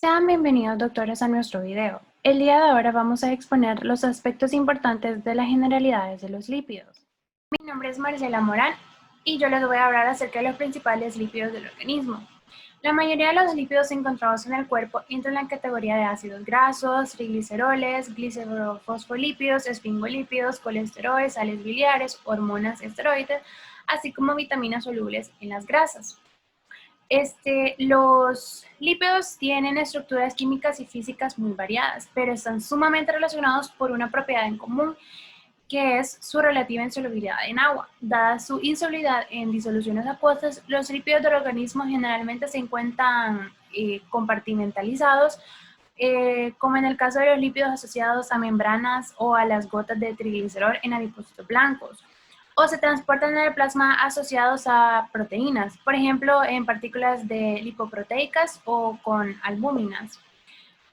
Sean bienvenidos, doctores, a nuestro video. El día de ahora vamos a exponer los aspectos importantes de las generalidades de los lípidos. Mi nombre es Marcela Morán y yo les voy a hablar acerca de los principales lípidos del organismo. La mayoría de los lípidos encontrados en el cuerpo entran en la categoría de ácidos grasos, trigliceroles, glicerofosfolípidos, esfingolípidos, colesterol, sales biliares, hormonas esteroides, así como vitaminas solubles en las grasas. Los lípidos tienen estructuras químicas y físicas muy variadas, pero están sumamente relacionados por una propiedad en común, que es su relativa insolubilidad en agua. Dada su insolubilidad en disoluciones acuosas, los lípidos del organismo generalmente se encuentran compartimentalizados, como en el caso de los lípidos asociados a membranas o a las gotas de triglicerol en adipocitos blancos, o se transportan en el plasma asociados a proteínas, por ejemplo, en partículas de lipoproteicas o con albúminas.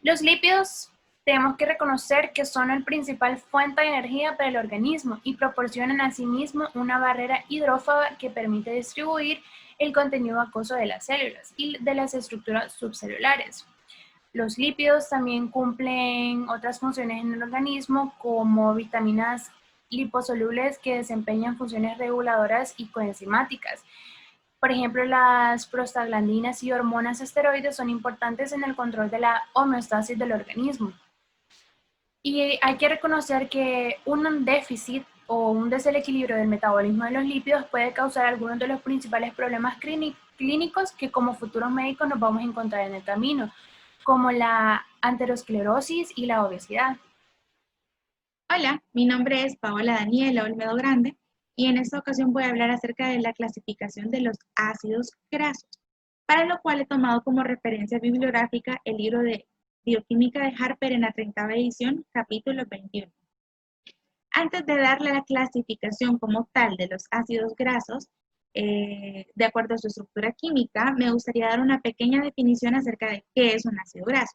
Los lípidos tenemos que reconocer que son el principal fuente de energía para el organismo y proporcionan asimismo una barrera hidrófoba que permite distribuir el contenido acuoso de las células y de las estructuras subcelulares. Los lípidos también cumplen otras funciones en el organismo, como vitaminas liposolubles que desempeñan funciones reguladoras y coenzimáticas. Por ejemplo, las prostaglandinas y hormonas esteroides son importantes en el control de la homeostasis del organismo. Y hay que reconocer que un déficit o un desequilibrio del metabolismo de los lípidos puede causar algunos de los principales problemas clínicos que como futuros médicos nos vamos a encontrar en el camino, como la aterosclerosis y la obesidad. Hola, mi nombre es Paola Daniela Olmedo Grande y en esta ocasión voy a hablar acerca de la clasificación de los ácidos grasos, para lo cual he tomado como referencia bibliográfica el libro de Bioquímica de Harper en la 30ª edición, capítulo 21. Antes de darle la clasificación como tal de los ácidos grasos, de acuerdo a su estructura química, me gustaría dar una pequeña definición acerca de qué es un ácido graso.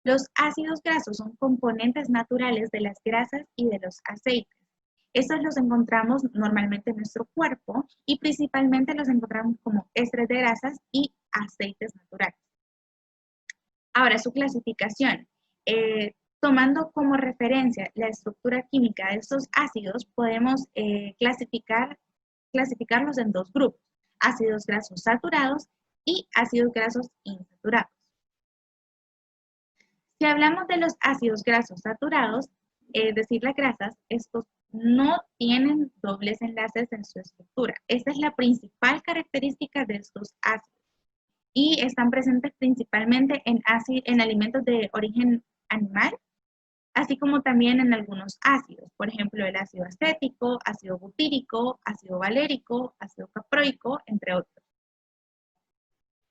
Los ácidos grasos son componentes naturales de las grasas y de los aceites. Estos los encontramos normalmente en nuestro cuerpo y principalmente los encontramos como ésteres de grasas y aceites naturales. Ahora, su clasificación. Tomando como referencia la estructura química de estos ácidos, podemos clasificarlos en dos grupos: ácidos grasos saturados y ácidos grasos insaturados. Si hablamos de los ácidos grasos saturados, es decir, las grasas, estos no tienen dobles enlaces en su estructura. Esta es la principal característica de estos ácidos y están presentes principalmente en alimentos de origen animal, así como también en algunos ácidos, por ejemplo, el ácido acético, ácido butírico, ácido valérico, ácido caproico, entre otros.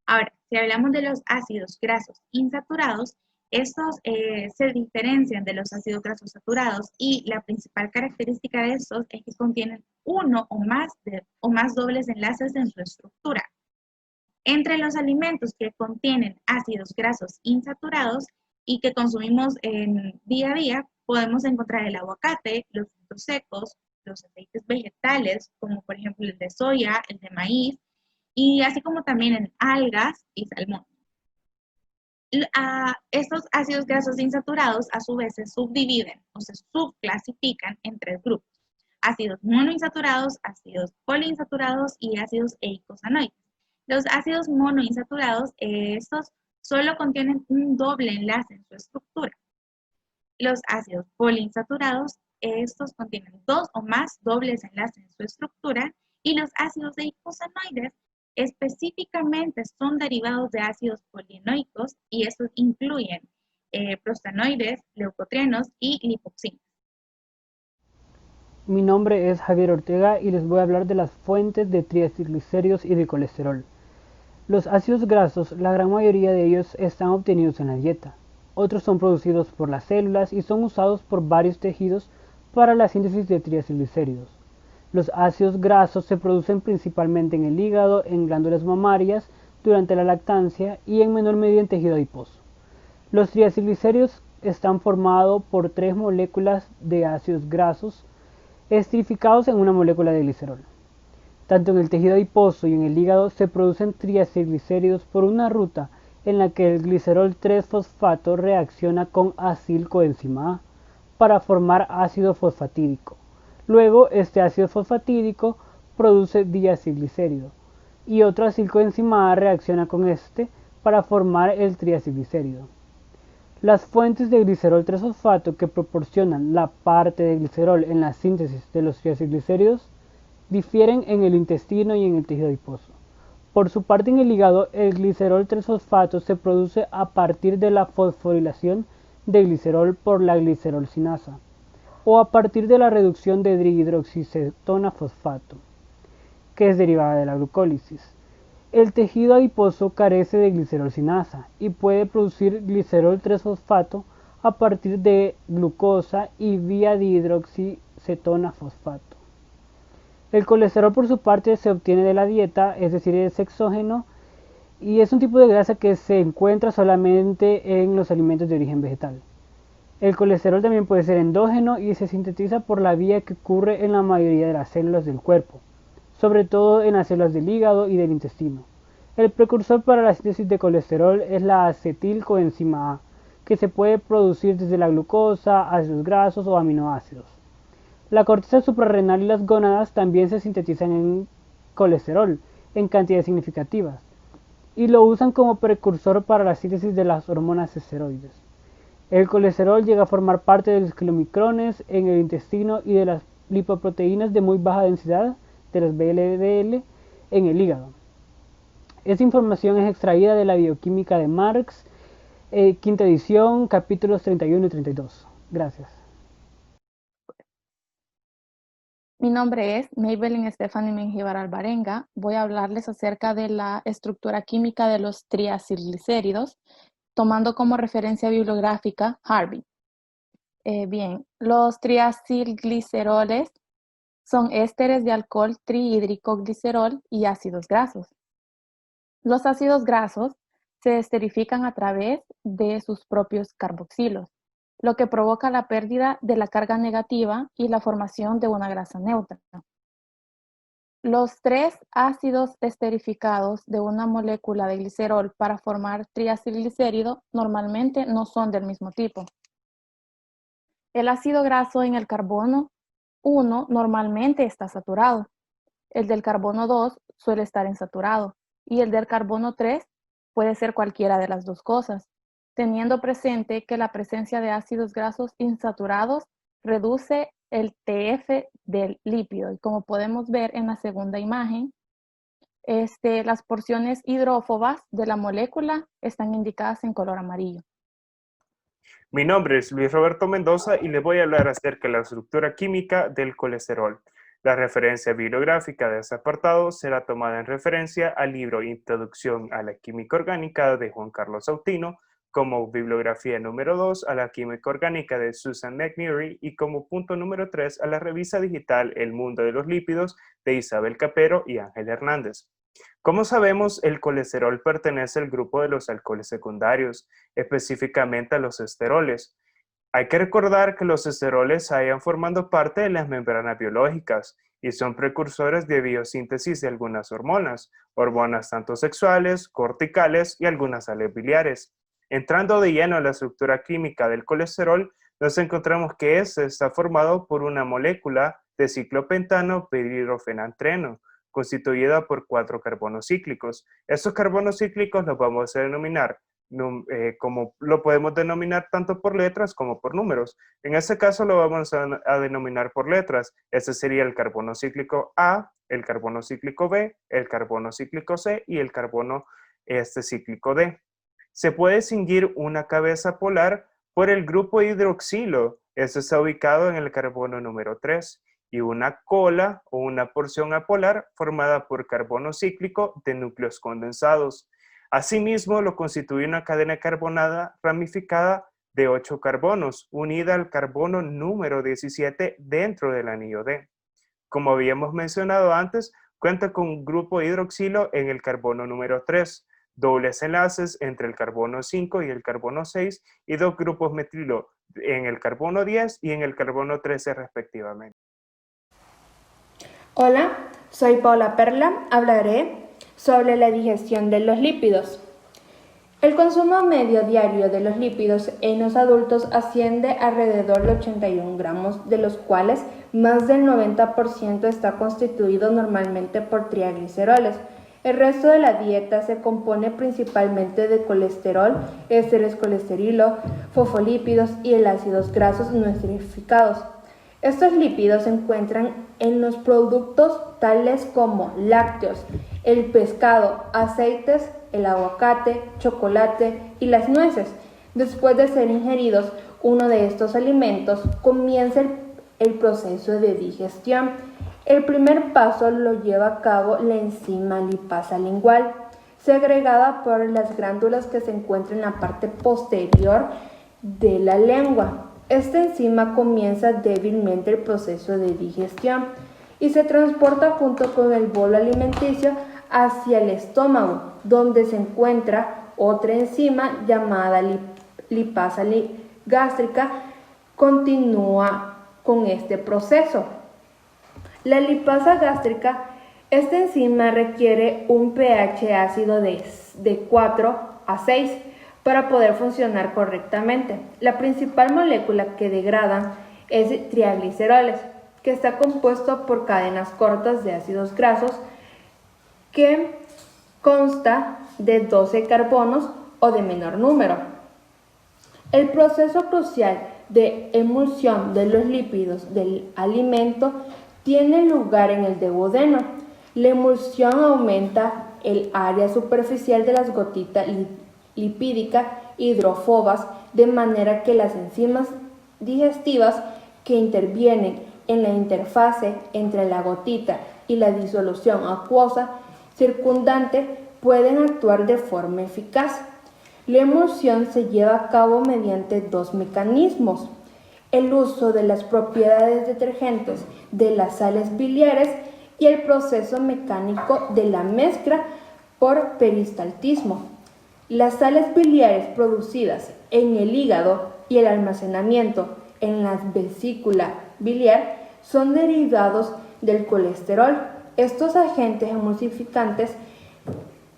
Ahora, si hablamos de los ácidos grasos insaturados, estos se diferencian de los ácidos grasos saturados y la principal característica de estos es que contienen uno o más dobles enlaces en su estructura. Entre los alimentos que contienen ácidos grasos insaturados y que consumimos en día a día, podemos encontrar el aguacate, los frutos secos, los aceites vegetales, como por ejemplo el de soya, el de maíz, y así como también en algas y salmón. Estos ácidos grasos insaturados a su vez se subdividen o se subclasifican en tres grupos: ácidos monoinsaturados, ácidos poliinsaturados y ácidos eicosanoides. Los ácidos monoinsaturados, estos solo contienen un doble enlace en su estructura. Los ácidos poliinsaturados, estos contienen dos o más dobles enlaces en su estructura, y los ácidos eicosanoides específicamente son derivados de ácidos polienoicos y estos incluyen prostanoides, leucotrienos y lipoxinas. Mi nombre es Javier Ortega y les voy a hablar de las fuentes de triglicéridos y de colesterol. Los ácidos grasos, la gran mayoría de ellos están obtenidos en la dieta. Otros son producidos por las células y son usados por varios tejidos para la síntesis de triglicéridos. Los ácidos grasos se producen principalmente en el hígado, en glándulas mamarias, durante la lactancia y en menor medida en tejido adiposo. Los triglicéridos están formados por tres moléculas de ácidos grasos esterificados en una molécula de glicerol. Tanto en el tejido adiposo y en el hígado se producen triglicéridos por una ruta en la que el glicerol 3-fosfato reacciona con acilcoenzima A para formar ácido fosfatídico. Luego, este ácido fosfatídico produce diacilglicérido y otro acilcoenzima A reacciona con este para formar el triacilglicérido. Las fuentes de glicerol 3-fosfato que proporcionan la parte de glicerol en la síntesis de los triacilglicéridos difieren en el intestino y en el tejido adiposo. Por su parte, en el hígado, el glicerol 3-fosfato se produce a partir de la fosforilación de glicerol por la glicerolcinasa o a partir de la reducción de dihidroxicetona fosfato, que es derivada de la glucólisis. El tejido adiposo carece de glicerolcinasa y puede producir glicerol 3-fosfato a partir de glucosa y vía dihidroxicetona fosfato. El colesterol, por su parte, se obtiene de la dieta, es decir, es exógeno, y es un tipo de grasa que se encuentra solamente en los alimentos de origen vegetal. El colesterol también puede ser endógeno y se sintetiza por la vía que ocurre en la mayoría de las células del cuerpo, sobre todo en las células del hígado y del intestino. El precursor para la síntesis de colesterol es la acetilcoenzima A, que se puede producir desde la glucosa, ácidos grasos o aminoácidos. La corteza suprarrenal y las gónadas también se sintetizan en colesterol en cantidades significativas y lo usan como precursor para la síntesis de las hormonas esteroides. El colesterol llega a formar parte de los kilomicrones en el intestino y de las lipoproteínas de muy baja densidad, de las VLDL, en el hígado. Esta información es extraída de la bioquímica de Marx, quinta edición, capítulos 31 y 32. Gracias. Mi nombre es Maybelline Stephanie Mengíbar Alvarenga. Voy a hablarles acerca de la estructura química de los triacilglicéridos, tomando como referencia bibliográfica Harvey. Bien, los triacilgliceroles son ésteres de alcohol trihídrico glicerol y ácidos grasos. Los ácidos grasos se esterifican a través de sus propios carboxilos, lo que provoca la pérdida de la carga negativa y la formación de una grasa neutra. Los tres ácidos esterificados de una molécula de glicerol para formar triacilglicérido normalmente no son del mismo tipo. El ácido graso en el carbono 1 normalmente está saturado. El del carbono 2 suele estar insaturado y el del carbono 3 puede ser cualquiera de las dos cosas, teniendo presente que la presencia de ácidos grasos insaturados reduce el TF del lípido. Y como podemos ver en la segunda imagen, las porciones hidrófobas de la molécula están indicadas en color amarillo. Mi nombre es Luis Roberto Mendoza y les voy a hablar acerca de la estructura química del colesterol. La referencia bibliográfica de este apartado será tomada en referencia al libro Introducción a la Química Orgánica de Juan Carlos Autino, como bibliografía número 2 a la Química Orgánica de Susan McNeary y como punto número 3 a la revista digital El Mundo de los Lípidos de Isabel Capero y Ángel Hernández. Como sabemos, el colesterol pertenece al grupo de los alcoholes secundarios, específicamente a los esteroles. Hay que recordar que los esteroles se hallan formando parte de las membranas biológicas y son precursores de biosíntesis de algunas hormonas tanto sexuales, corticales y algunas sales biliares. Entrando de lleno a la estructura química del colesterol, nos encontramos que este está formado por una molécula de ciclopentano pirhidrofenantreno, constituida por 4 carbonos cíclicos. Estos carbonos cíclicos los vamos a denominar como lo podemos denominar tanto por letras como por números. En este caso lo vamos a denominar por letras. Este sería el carbono cíclico A, el carbono cíclico B, el carbono cíclico C y el carbono cíclico D. Se puede distinguir una cabeza polar por el grupo hidroxilo. Este está ubicado en el carbono número 3. Y una cola o una porción apolar formada por carbono cíclico de núcleos condensados. Asimismo, lo constituye una cadena carbonada ramificada de 8 carbonos, unida al carbono número 17 dentro del anillo D. Como habíamos mencionado antes, cuenta con un grupo hidroxilo en el carbono número 3, dobles enlaces entre el carbono 5 y el carbono 6 y 2 grupos metrilo en el carbono 10 y en el carbono 13 respectivamente. Hola, soy Paula Perla. Hablaré sobre la digestión de los lípidos. El consumo medio diario de los lípidos en los adultos asciende alrededor de 81 gramos, de los cuales más del 90% está constituido normalmente por trigliceroles. El resto de la dieta se compone principalmente de colesterol, ésteres colesterilo, fosfolípidos y el ácidos grasos no esterificados. Estos lípidos se encuentran en los productos tales como lácteos, el pescado, aceites, el aguacate, chocolate y las nueces. Después de ser ingeridos uno de estos alimentos, comienza el proceso de digestión. El primer paso lo lleva a cabo la enzima lipasa lingual, segregada por las glándulas que se encuentran en la parte posterior de la lengua. Esta enzima comienza débilmente el proceso de digestión y se transporta junto con el bolo alimenticio hacia el estómago, donde se encuentra otra enzima llamada lipasa gástrica. Continúa con este proceso. La lipasa gástrica, esta enzima requiere un pH ácido de 4 a 6 para poder funcionar correctamente. La principal molécula que degradan es trigliceroles, que está compuesto por cadenas cortas de ácidos grasos que consta de 12 carbonos o de menor número. El proceso crucial de emulsión de los lípidos del alimento tiene lugar en el duodeno. La emulsión aumenta el área superficial de las gotitas lipídicas hidrófobas, de manera que las enzimas digestivas que intervienen en la interfase entre la gotita y la disolución acuosa circundante pueden actuar de forma eficaz. La emulsión se lleva a cabo mediante dos mecanismos: el uso de las propiedades detergentes de las sales biliares y el proceso mecánico de la mezcla por peristaltismo. Las sales biliares producidas en el hígado y el almacenamiento en la vesícula biliar son derivados del colesterol. Estos agentes emulsificantes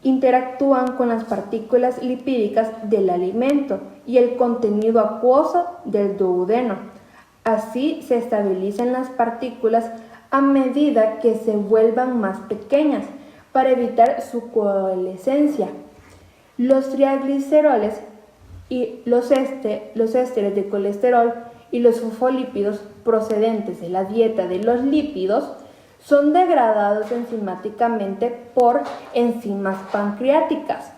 interactúan con las partículas lipídicas del alimento y el contenido acuoso del duodeno. Así se estabilizan las partículas a medida que se vuelvan más pequeñas para evitar su coalescencia. Los trigliceroles y los ésteres de colesterol y los fosfolípidos procedentes de la dieta de los lípidos son degradados enzimáticamente por enzimas pancreáticas,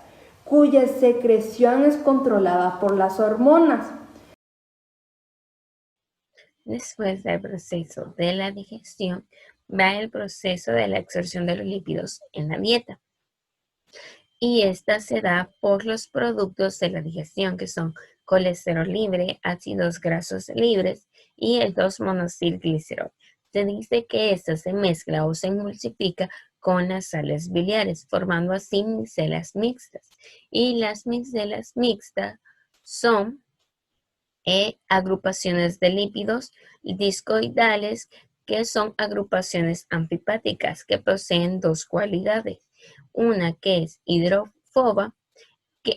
cuya secreción es controlada por las hormonas. Después del proceso de la digestión, va el proceso de la absorción de los lípidos en la dieta. Y esta se da por los productos de la digestión, que son colesterol libre, ácidos grasos libres y el 2-monoacilglicerol. Se dice que esta se mezcla o se emulsifica con las sales biliares, formando así micelas mixtas. Y las micelas mixtas son agrupaciones de lípidos discoidales, que son agrupaciones amfipáticas que poseen dos cualidades: una que es hidrofoba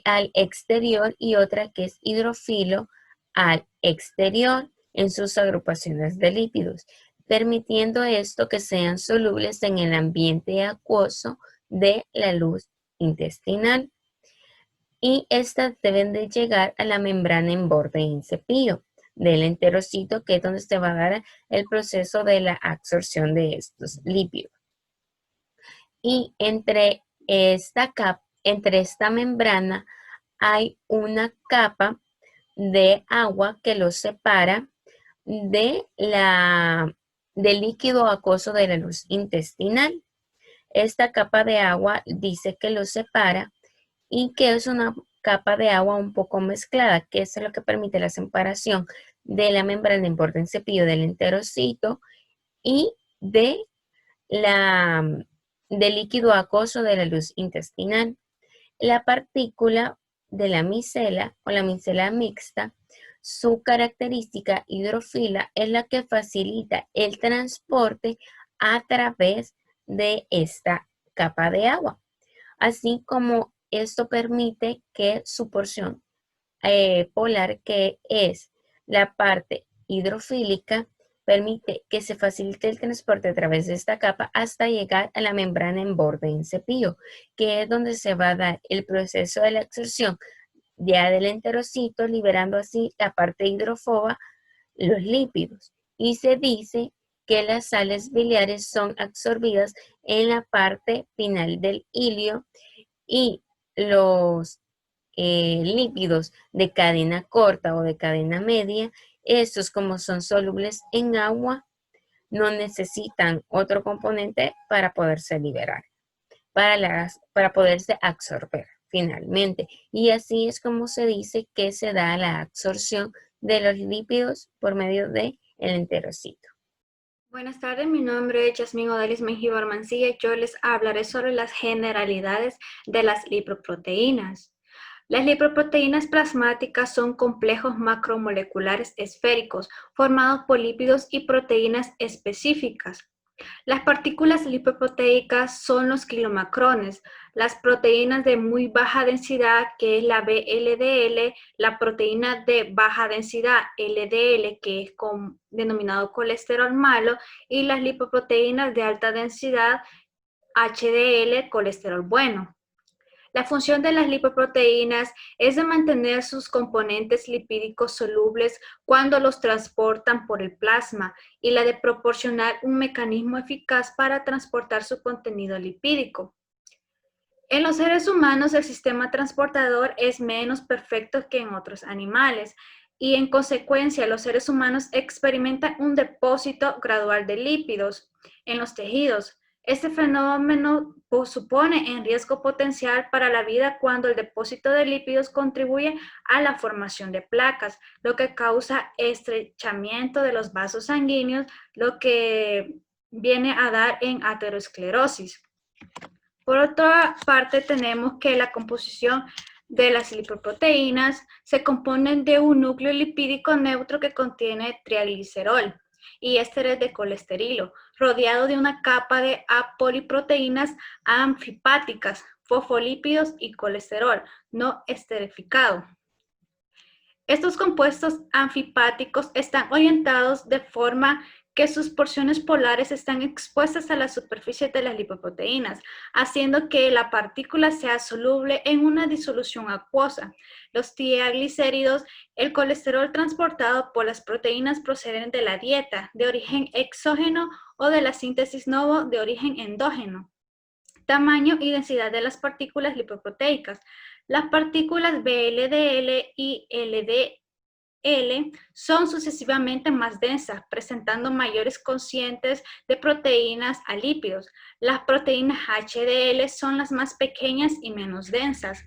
al exterior y otra que es hidrófilo al exterior en sus agrupaciones de lípidos, permitiendo esto que sean solubles en el ambiente acuoso de la luz intestinal. Y estas deben de llegar a la membrana en borde en cepillo del enterocito, que es donde se va a dar el proceso de la absorción de estos lípidos. Y entre esta membrana hay una capa de agua que los separa del líquido acuoso de la luz intestinal. Esta capa de agua dice que los separa y que es una capa de agua un poco mezclada, que es lo que permite la separación de la membrana en borde en cepillo del enterocito y del líquido acuoso de la luz intestinal. La partícula de la micela o la micela mixta, su característica hidrófila es la que facilita el transporte a través de esta capa de agua, así como esto permite que su porción polar, que es la parte hidrofílica, permite que se facilite el transporte a través de esta capa hasta llegar a la membrana en borde en cepillo, que es donde se va a dar el proceso de la absorción ya del enterocito, liberando así la parte hidrofoba, los lípidos. Y se dice que las sales biliares son absorbidas en la parte final del hilio y los lípidos de cadena corta o de cadena media, estos como son solubles en agua, no necesitan otro componente para poderse liberar, para poderse absorber finalmente. Y así es como se dice que se da la absorción de los lípidos por medio del enterocito. Buenas tardes, mi nombre es Yasmín Odalis Mengíbar Mancilla y yo les hablaré sobre las generalidades de las lipoproteínas. Las lipoproteínas plasmáticas son complejos macromoleculares esféricos formados por lípidos y proteínas específicas. Las partículas lipoproteicas son los kilomacrones, las proteínas de muy baja densidad, que es la VLDL, la proteína de baja densidad, LDL, que es denominado colesterol malo, y las lipoproteínas de alta densidad, HDL, colesterol bueno. La función de las lipoproteínas es de mantener sus componentes lipídicos solubles cuando los transportan por el plasma y la de proporcionar un mecanismo eficaz para transportar su contenido lipídico. En los seres humanos el sistema transportador es menos perfecto que en otros animales y en consecuencia los seres humanos experimentan un depósito gradual de lípidos en los tejidos. Este fenómeno supone en riesgo potencial para la vida cuando el depósito de lípidos contribuye a la formación de placas, lo que causa estrechamiento de los vasos sanguíneos, lo que viene a dar en aterosclerosis. Por otra parte, tenemos que la composición de las lipoproteínas se componen de un núcleo lipídico neutro que contiene triglicerol y ésteres de colesterilo, rodeado de una capa de apoliproteínas anfipáticas, fosfolípidos y colesterol no esterificado. Estos compuestos anfipáticos están orientados de forma que sus porciones polares están expuestas a la superficie de las lipoproteínas, haciendo que la partícula sea soluble en una disolución acuosa. Los triglicéridos, el colesterol transportado por las proteínas proceden de la dieta, de origen exógeno o de la síntesis novo de origen endógeno. Tamaño y densidad de las partículas lipoproteicas. Las partículas VLDL y LDL son sucesivamente más densas, presentando mayores cocientes de proteínas a lípidos. Las proteínas HDL son las más pequeñas y menos densas.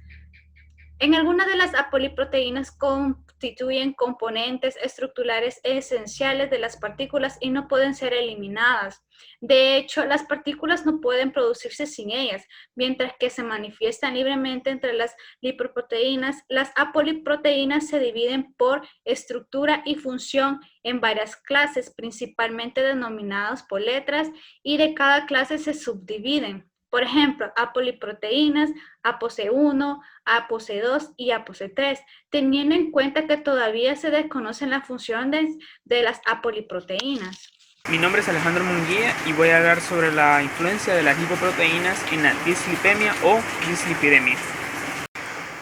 En algunas de las apoliproteínas constituyen componentes estructurales esenciales de las partículas y no pueden ser eliminadas. De hecho, las partículas no pueden producirse sin ellas, mientras que se manifiestan libremente entre las lipoproteínas. Las apoliproteínas se dividen por estructura y función en varias clases, principalmente denominadas por letras, y de cada clase se subdividen. Por ejemplo, apoliproteínas, ApoC1, ApoC2 y ApoC3, teniendo en cuenta que todavía se desconocen las funciones de las apoliproteínas. Mi nombre es Alejandro Munguía y voy a hablar sobre la influencia de las lipoproteínas en la dislipemia o dislipidemia.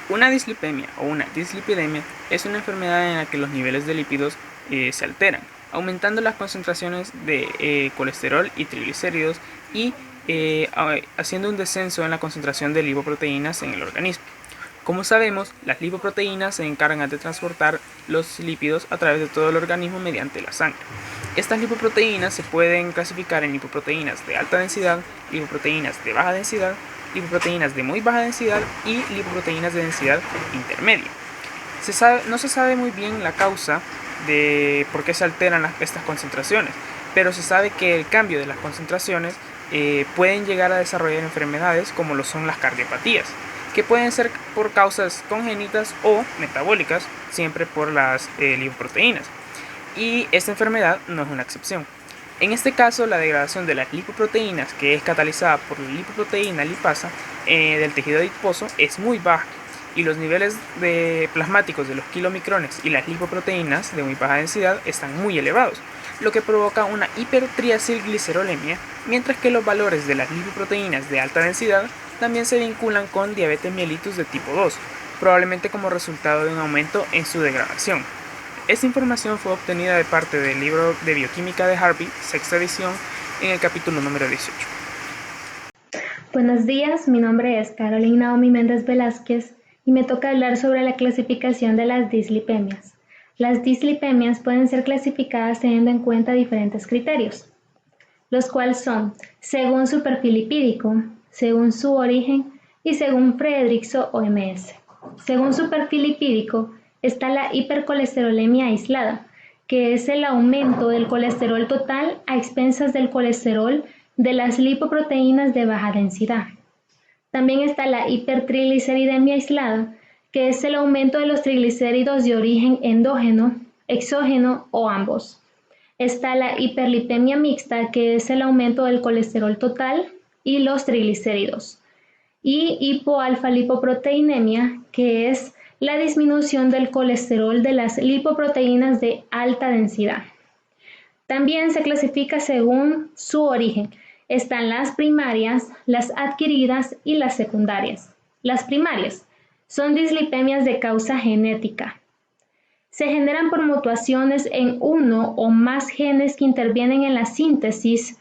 Una dislipemia o una dislipidemia es una enfermedad en la que los niveles de lípidos se alteran, aumentando las concentraciones de colesterol y triglicéridos y haciendo un descenso en la concentración de lipoproteínas en el organismo. Como sabemos, las lipoproteínas se encargan de transportar los lípidos a través de todo el organismo mediante la sangre. Estas lipoproteínas se pueden clasificar en lipoproteínas de alta densidad, lipoproteínas de baja densidad, lipoproteínas de muy baja densidad y lipoproteínas de densidad intermedia. No se sabe muy bien la causa de por qué se alteran estas concentraciones, pero se sabe que el cambio de las concentraciones pueden llegar a desarrollar enfermedades como lo son las cardiopatías, que pueden ser por causas congénitas o metabólicas, siempre por las lipoproteínas. Y esta enfermedad no es una excepción. En este caso, la degradación de las lipoproteínas, que es catalizada por la lipoproteína lipasa del tejido adiposo, es muy baja, y los niveles plasmáticos de los kilomicrones y las lipoproteínas de muy baja densidad están muy elevados, lo que provoca una hipertriacilglicerolemia, mientras que los valores de las lipoproteínas de alta densidad también se vinculan con diabetes mellitus de tipo 2, probablemente como resultado de un aumento en su degradación. Esta información fue obtenida de parte del libro de bioquímica de Harvey, sexta edición, en el capítulo número 18. Buenos días, mi nombre es Carolina Naomi Méndez Velázquez y me toca hablar sobre la clasificación de las dislipemias. Las dislipemias pueden ser clasificadas teniendo en cuenta diferentes criterios, los cuales son según su perfil lipídico, según su origen y según Fredrickson OMS. Según su perfil lipídico está la hipercolesterolemia aislada, que es el aumento del colesterol total a expensas del colesterol de las lipoproteínas de baja densidad. También está la hipertrigliceridemia aislada, que es el aumento de los triglicéridos de origen endógeno, exógeno o ambos. Está la hiperlipemia mixta, que es el aumento del colesterol total y los triglicéridos. Y hipoalfa-lipoproteinemia, que es la disminución del colesterol de las lipoproteínas de alta densidad. También se clasifica según su origen. Están las primarias, las adquiridas y las secundarias. Las primarias son dislipemias de causa genética. Se generan por mutaciones en uno o más genes que intervienen en la síntesis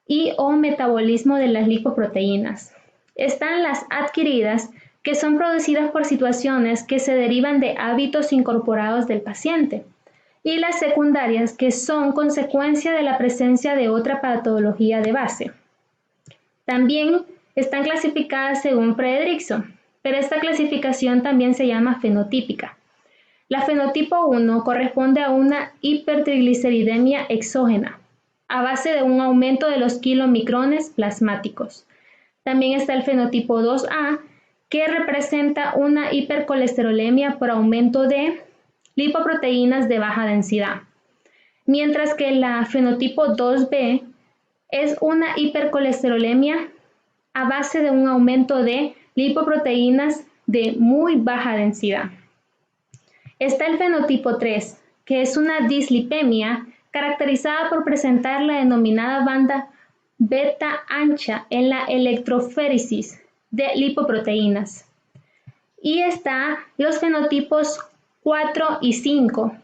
y o metabolismo de las lipoproteínas. Están las adquiridas, que son producidas por situaciones que se derivan de hábitos incorporados del paciente, y las secundarias, que son consecuencia de la presencia de otra patología de base. También están clasificadas según Fredrickson, pero esta clasificación también se llama fenotípica. La fenotipo 1 corresponde a una hipertrigliceridemia exógena, a base de un aumento de los kilomicrones plasmáticos. También está el fenotipo 2A, que representa una hipercolesterolemia por aumento de lipoproteínas de baja densidad, mientras que la fenotipo 2B es una hipercolesterolemia a base de un aumento de lipoproteínas de muy baja densidad. Está el fenotipo 3, que es una dislipemia caracterizada por presentar la denominada banda beta ancha en la electroféresis de lipoproteínas. Y está los fenotipos 4 y 5.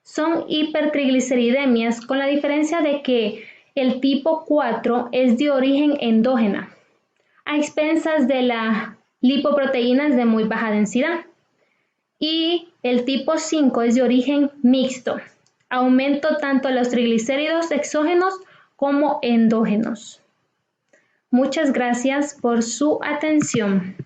Son hipertrigliceridemias, con la diferencia de que el tipo 4 es de origen endógena, a expensas de las lipoproteínas de muy baja densidad. Y el tipo 5 es de origen mixto, aumento tanto de los triglicéridos exógenos como endógenos. Muchas gracias por su atención.